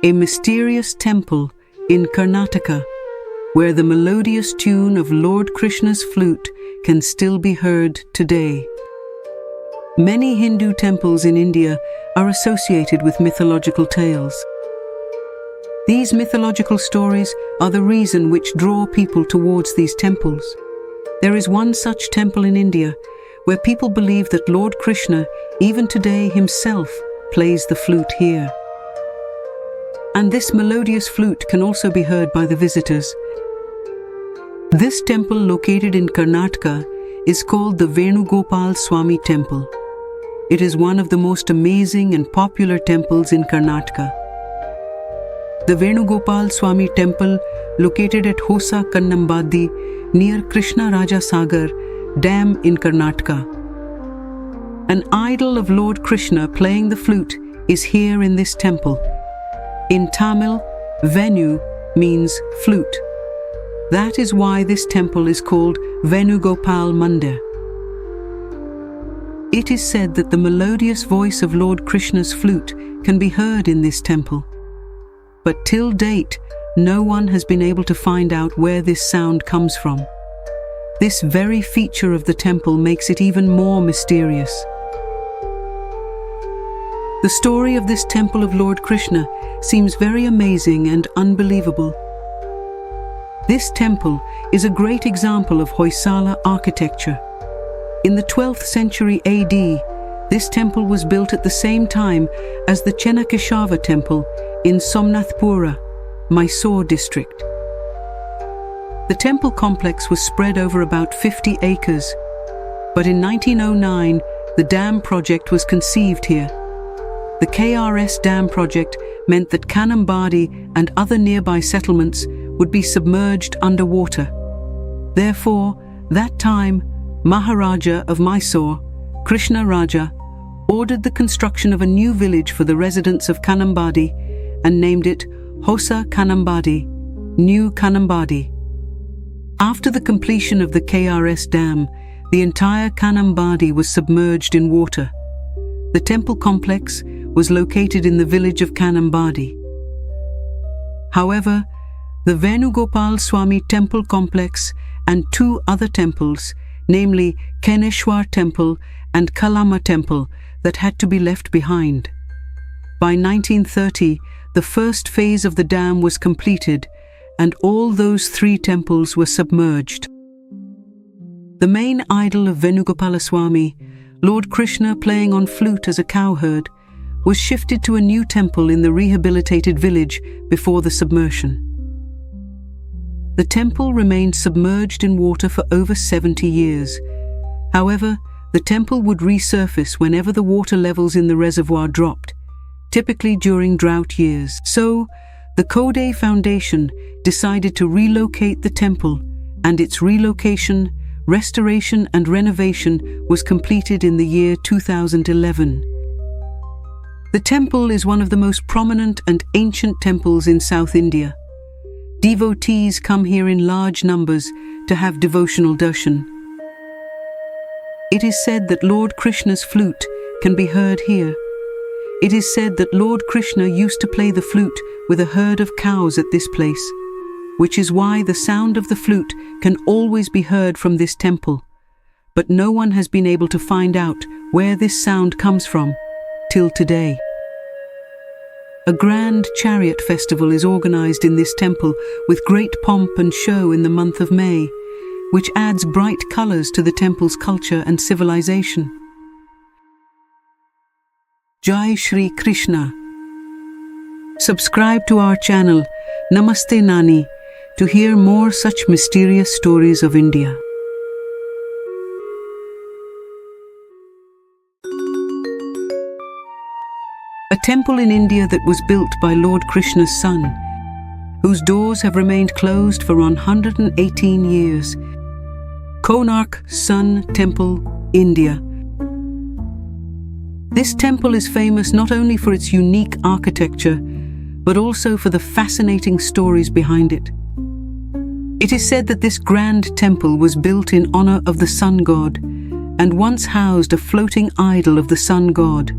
a mysterious temple in Karnataka, where the melodious tune of Lord Krishna's flute can still be heard today. Many Hindu temples in India are associated with mythological tales. These mythological stories are the reason which draw people towards these temples. There is one such temple in India where people believe that Lord Krishna, even today himself, plays the flute here. And this melodious flute can also be heard by the visitors. This temple, located in Karnataka, is called the Venugopala Swami Temple. It is one of the most amazing and popular temples in Karnataka. The Venugopala Swami Temple, located at Hosa Kannambadi, near Krishna Raja Sagar Dam in Karnataka. An idol of Lord Krishna playing the flute is here in this temple. In Tamil, Venu means flute. That is why this temple is called Venugopala Mandir. It is said that the melodious voice of Lord Krishna's flute can be heard in this temple. But till date, no one has been able to find out where this sound comes from. This very feature of the temple makes it even more mysterious. The story of this temple of Lord Krishna seems very amazing and unbelievable. This temple is a great example of Hoysala architecture. In the 12th century AD, this temple was built at the same time as the Chenakeshava temple in Somnathpura, Mysore district. The temple complex was spread over about 50 acres, but in 1909, the dam project was conceived here. The KRS dam project meant that Kanambadi and other nearby settlements would be submerged underwater. Therefore, that time, Maharaja of Mysore, Krishna Raja, ordered the construction of a new village for the residents of Kanambadi and named it Hosa Kanambadi, New Kanambadi. After the completion of the KRS dam, the entire Kanambadi was submerged in water. The temple complex was located in the village of Kanambadi. However, the Venugopala Swami Temple complex and two other temples, namely Keneshwar Temple and Kalama Temple, that had to be left behind. By 1930, the first phase of the dam was completed and all those three temples were submerged. The main idol of Venugopala Swami, Lord Krishna playing on flute as a cowherd, was shifted to a new temple in the rehabilitated village before the submersion. The temple remained submerged in water for over 70 years. However, the temple would resurface whenever the water levels in the reservoir dropped, typically during drought years. So, the Kodai Foundation decided to relocate the temple, and its relocation, restoration and renovation was completed in the year 2011. The temple is one of the most prominent and ancient temples in South India. Devotees come here in large numbers to have devotional darshan. It is said that Lord Krishna's flute can be heard here. It is said that Lord Krishna used to play the flute with a herd of cows at this place, which is why the sound of the flute can always be heard from this temple. But no one has been able to find out where this sound comes from till today. A grand chariot festival is organized in this temple with great pomp and show in the month of May, which adds bright colors to the temple's culture and civilization. Jai Shri Krishna. Subscribe to our channel, Namaste Nani, to hear more such mysterious stories of India. A temple in India that was built by Lord Krishna's son, whose doors have remained closed for 118 years. Konark Sun Temple, India. This temple is famous not only for its unique architecture, but also for the fascinating stories behind it. It is said that this grand temple was built in honor of the sun god and once housed a floating idol of the sun god.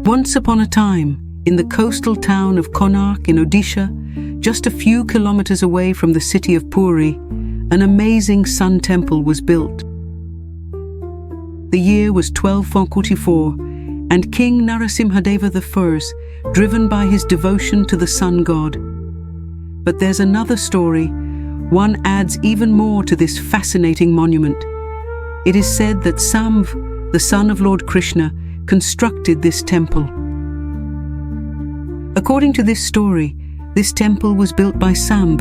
Once upon a time, In the coastal town of Konark in Odisha, just a few kilometers away from the city of Puri, an amazing sun temple was built. The year was 1244, and King Narasimhadeva I, driven by his devotion to the sun god. But there's another story. One adds even more to this fascinating monument. It is said that Sambh, the son of Lord Krishna, constructed this temple. According to this story, this temple was built by Sambh,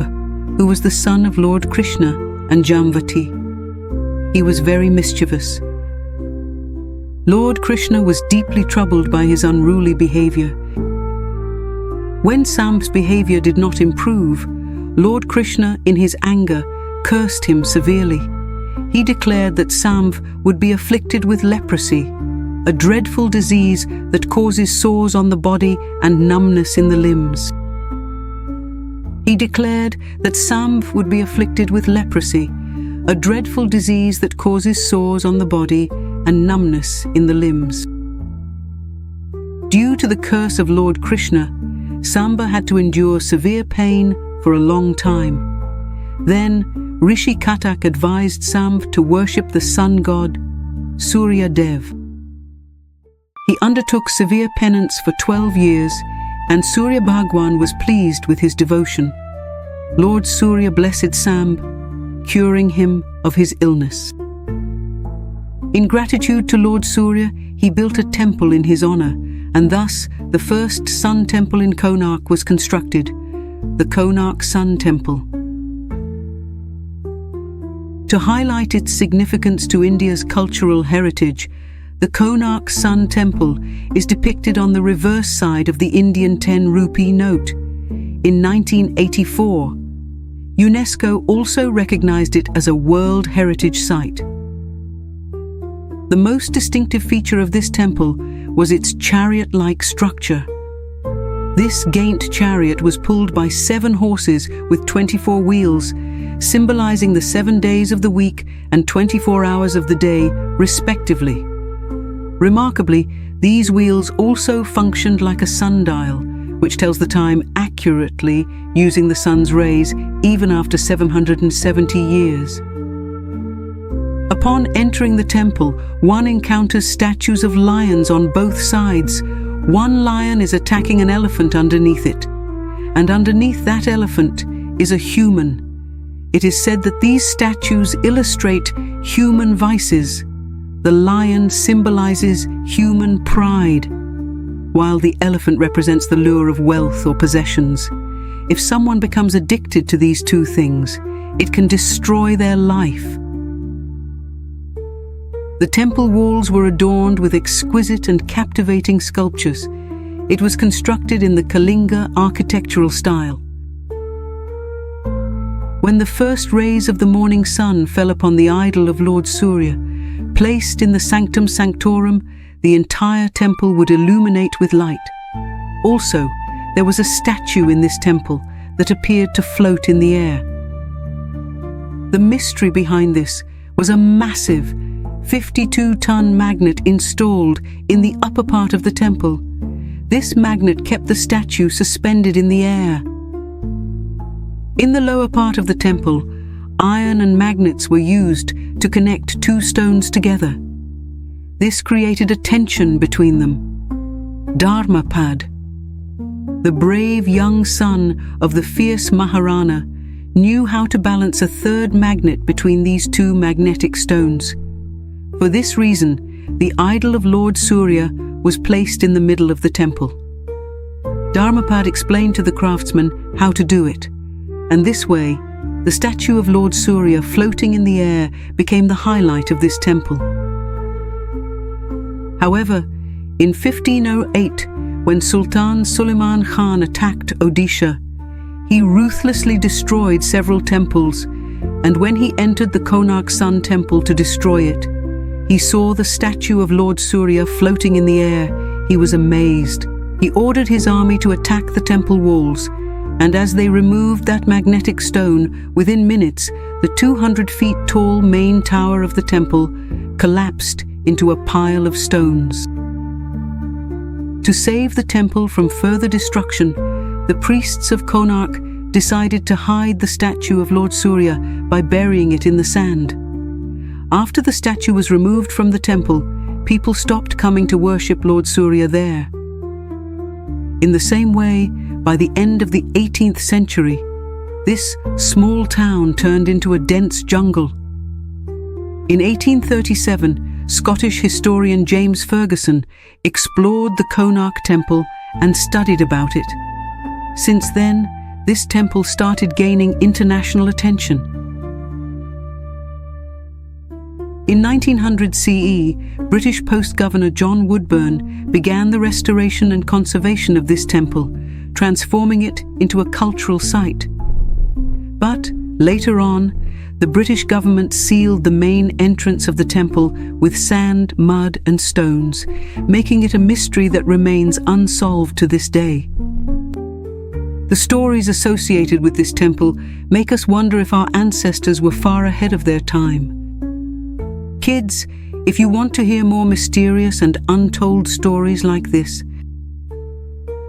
who was the son of Lord Krishna and Jamvati. He was very mischievous. Lord Krishna was deeply troubled by his unruly behavior. When Sambh's behavior did not improve, Lord Krishna, in his anger, cursed him severely. He declared that Sambh would be afflicted with leprosy, a dreadful disease that causes sores on the body and numbness in the limbs. He declared that Sambh would be afflicted with leprosy, a dreadful disease that causes sores on the body and numbness in the limbs. Due to the curse of Lord Krishna, Sambha had to endure severe pain for a long time. Then Rishi Katak advised Sambh to worship the sun god, Surya Dev. He undertook severe penance for 12 years, and Surya Bhagwan was pleased with his devotion. Lord Surya blessed Sambh, curing him of his illness. In gratitude to Lord Surya, he built a temple in his honor, and thus the first sun temple in Konark was constructed, the Konark Sun Temple. To highlight its significance to India's cultural heritage, the Konark Sun Temple is depicted on the reverse side of the Indian 10 rupee note. In 1984, UNESCO also recognized it as a World Heritage Site. The most distinctive feature of this temple was its chariot-like structure. This Gaint chariot was pulled by 7 horses with 24 wheels, symbolizing the 7 days of the week and 24 hours of the day, respectively. Remarkably, these wheels also functioned like a sundial, which tells the time accurately using the sun's rays even after 770 years. Upon entering the temple, one encounters statues of lions on both sides. One lion is attacking an elephant underneath it, and underneath that elephant is a human. It is said that these statues illustrate human vices. The lion symbolizes human pride, while the elephant represents the lure of wealth or possessions. If someone becomes addicted to these two things, it can destroy their life. The temple walls were adorned with exquisite and captivating sculptures. It was constructed in the Kalinga architectural style. When the first rays of the morning sun fell upon the idol of Lord Surya, placed in the sanctum sanctorum, the entire temple would illuminate with light. Also, there was a statue in this temple that appeared to float in the air. The mystery behind this was a massive 52-ton magnet installed in the upper part of the temple. This magnet kept the statue suspended in the air. In the lower part of the temple, iron and magnets were used to connect 2 stones together. This created a tension between them. Dharmapad, the brave young son of the fierce Maharana, knew how to balance a third magnet between these 2 magnetic stones. For this reason, the idol of Lord Surya was placed in the middle of the temple. Dharmapad explained to the craftsmen how to do it, and this way, the statue of Lord Surya floating in the air became the highlight of this temple. However, in 1508, when Sultan Suleiman Khan attacked Odisha, he ruthlessly destroyed several temples, and when he entered the Konark Sun Temple to destroy it, he saw the statue of Lord Surya floating in the air. He was amazed. He ordered his army to attack the temple walls, and as they removed that magnetic stone, within minutes, the 200 feet tall main tower of the temple collapsed into a pile of stones. To save the temple from further destruction, the priests of Konark decided to hide the statue of Lord Surya by burying it in the sand. After the statue was removed from the temple, people stopped coming to worship Lord Surya there. In the same way, by the end of the 18th century, this small town turned into a dense jungle. In 1837, Scottish historian James Fergusson explored the Konark Temple and studied about it. Since then, this temple started gaining international attention. In 1900 CE, British Post-Governor John Woodburn began the restoration and conservation of this temple, transforming it into a cultural site. But later on, the British government sealed the main entrance of the temple with sand, mud, and stones, making it a mystery that remains unsolved to this day. The stories associated with this temple make us wonder if our ancestors were far ahead of their time. Kids, if you want to hear more mysterious and untold stories like this,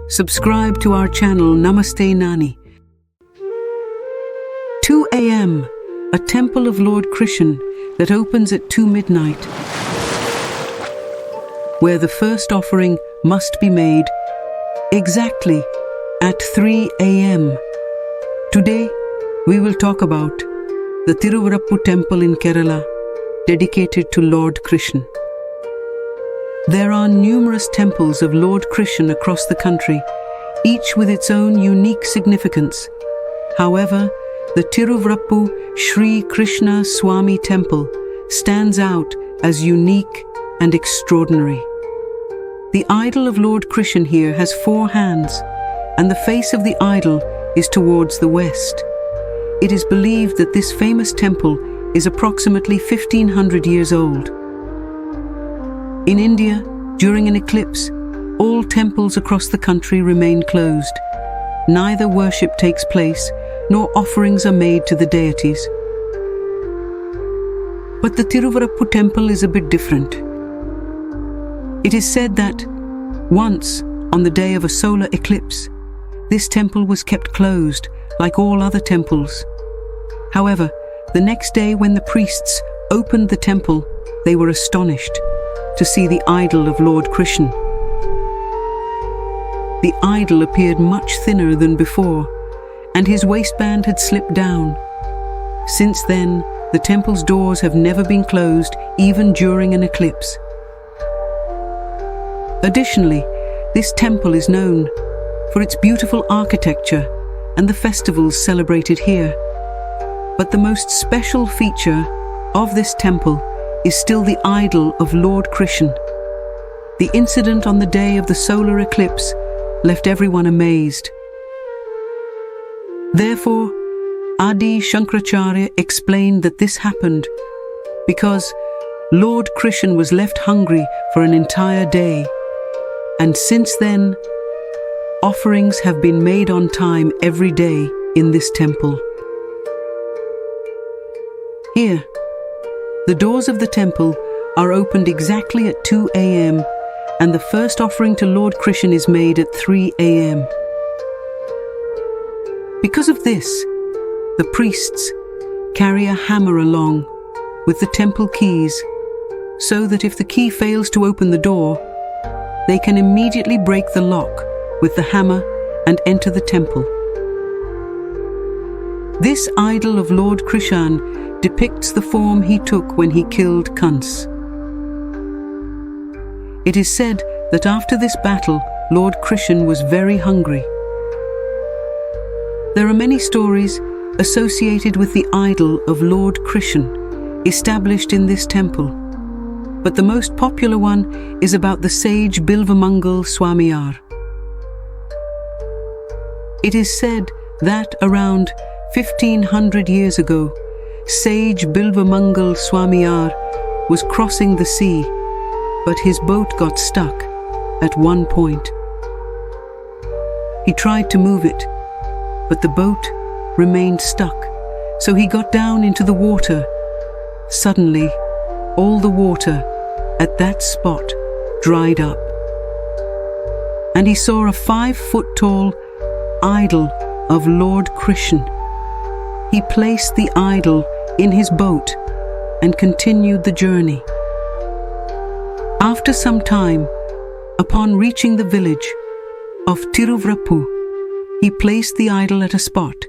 subscribe to our channel Namaste Nani. 2 a.m. A temple of Lord Krishna that opens at 2 midnight, where the first offering must be made exactly at 3 a.m. Today, we will talk about the Thiruvarppu Temple in Kerala, dedicated to Lord Krishna. There are numerous temples of Lord Krishna across the country, each with its own unique significance. However, the Thiruvarppu Sri Krishna Swami Temple stands out as unique and extraordinary. The idol of Lord Krishna here has 4 hands, and the face of the idol is towards the west. It is believed that this famous temple is approximately 1500 years old. In India, during an eclipse, all temples across the country remain closed. Neither worship takes place, nor offerings are made to the deities. But the Thiruvarppu Temple is a bit different. It is said that once, on the day of a solar eclipse, this temple was kept closed like all other temples. However, the next day when the priests opened the temple, they were astonished to see the idol of Lord Krishna. The idol appeared much thinner than before, and his waistband had slipped down. Since then, the temple's doors have never been closed, even during an eclipse. Additionally, this temple is known for its beautiful architecture and the festivals celebrated here. But the most special feature of this temple is still the idol of Lord Krishna. The incident on the day of the solar eclipse left everyone amazed. Therefore, Adi Shankaracharya explained that this happened because Lord Krishna was left hungry for an entire day, and since then, offerings have been made on time every day in this temple. Here, the doors of the temple are opened exactly at 2 a.m. and the first offering to Lord Krishna is made at 3 a.m. Because of this, the priests carry a hammer along with the temple keys, so that if the key fails to open the door, they can immediately break the lock with the hammer and enter the temple. This idol of Lord Krishna depicts the form he took when he killed Kans. It is said that after this battle, Lord Krishna was very hungry. There are many stories associated with the idol of Lord Krishna established in this temple, but the most popular one is about the sage Bilvamangal Swamiyar. It is said that around 1500 years ago, sage Bilvamangal Swamiyar was crossing the sea, but his boat got stuck at one point. He tried to move it, but the boat remained stuck, so he got down into the water. Suddenly, all the water at that spot dried up. and he saw a 5-foot-tall idol of Lord Krishna. He placed the idol in his boat and continued the journey. After some time, upon reaching the village of Thiruvarppu, he placed the idol at a spot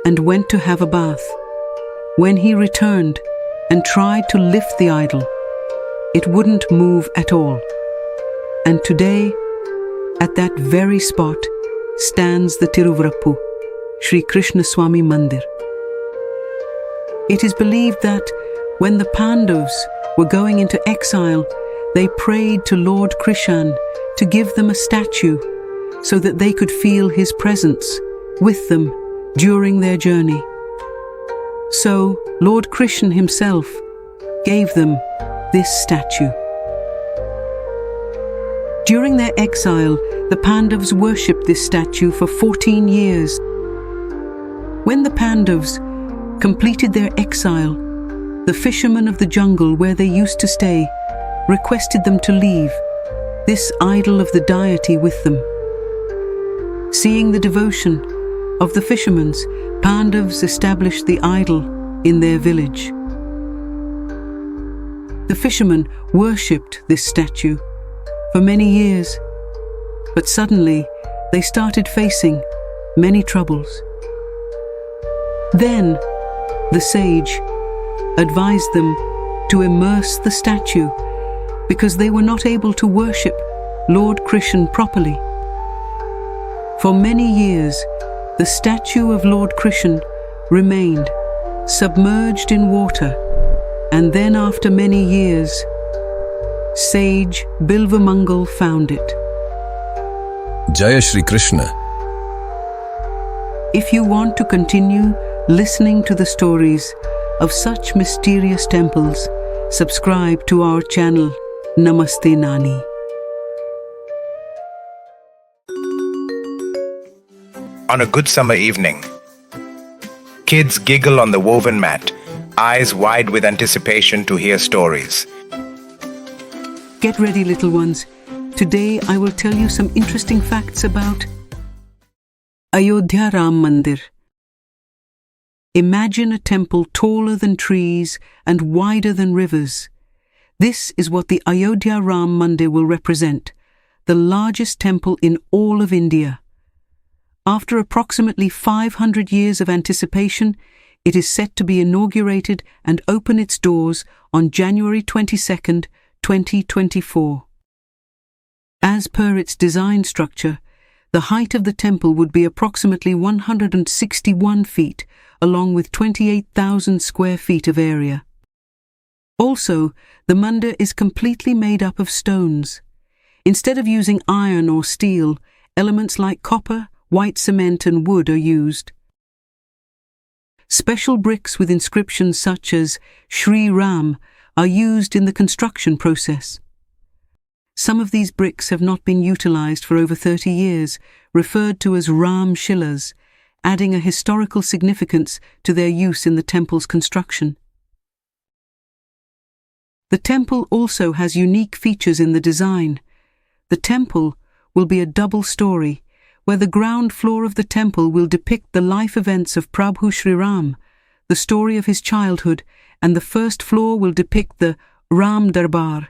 and went to have a bath. When he returned and tried to lift the idol, it wouldn't move at all. And today, at that very spot, stands the Thiruvarppu Sri Krishna Swami Mandir. It is believed that when the Pandavas were going into exile, they prayed to Lord Krishna to give them a statue so that they could feel his presence with them during their journey. So Lord Krishna himself gave them this statue. During their exile, the Pandavas worshipped this statue for 14 years. When the Pandavas completed their exile, the fishermen of the jungle where they used to stay requested them to leave this idol of the deity with them. Seeing the devotion of the fishermen, Pandavas established the idol in their village. The fishermen worshipped this statue for many years, but suddenly they started facing many troubles. Then the sage advised them to immerse the statue because they were not able to worship Lord Krishna properly. For many years, the statue of Lord Krishna remained submerged in water, and then after many years, sage Bilvamangal found it. Jaya Shri Krishna. If you want to continue listening to the stories of such mysterious temples, subscribe to our channel. Namaste Nani. On a good summer evening, kids giggle on the woven mat, eyes wide with anticipation to hear stories. Get ready, little ones. Today I will tell you some interesting facts about Ayodhya Ram Mandir. Imagine a temple taller than trees and wider than rivers. This is what the Ayodhya Ram Mandir will represent, the largest temple in all of India. After approximately 500 years of anticipation, it is set to be inaugurated and open its doors on January 22nd, 2024. As per its design structure, the height of the temple would be approximately 161 feet, along with 28,000 square feet of area. Also, the mandir is completely made up of stones. Instead of using iron or steel, elements like copper, white cement and wood are used. Special bricks with inscriptions such as Shri Ram are used in the construction process. Some of these bricks have not been utilized for over 30 years, referred to as Ram Shilas, adding a historical significance to their use in the temple's construction. The temple also has unique features in the design. The temple will be a double story, where the ground floor of the temple will depict the life events of Prabhu Shri Ram, the story of his childhood, and the first floor will depict the Ram Darbar.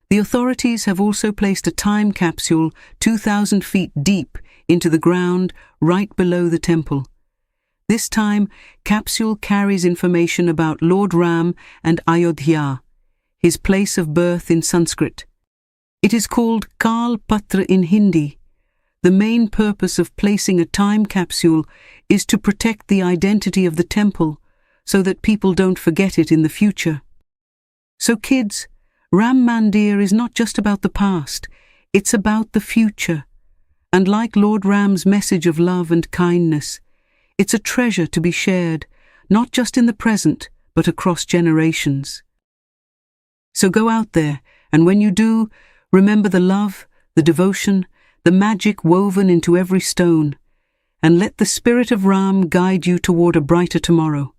The authorities have also placed a time capsule 2,000 feet deep into the ground right below the temple. This time capsule carries information about Lord Ram and Ayodhya, his place of birth in Sanskrit. It is called Kal Patra in Hindi. The main purpose of placing a time capsule is to protect the identity of the temple so that people don't forget it in the future. So kids, Ram Mandir is not just about the past, it's about the future. And like Lord Ram's message of love and kindness, it's a treasure to be shared, not just in the present, but across generations. So go out there, and when you do, remember the love, the devotion, the magic woven into every stone, and let the spirit of Ram guide you toward a brighter tomorrow.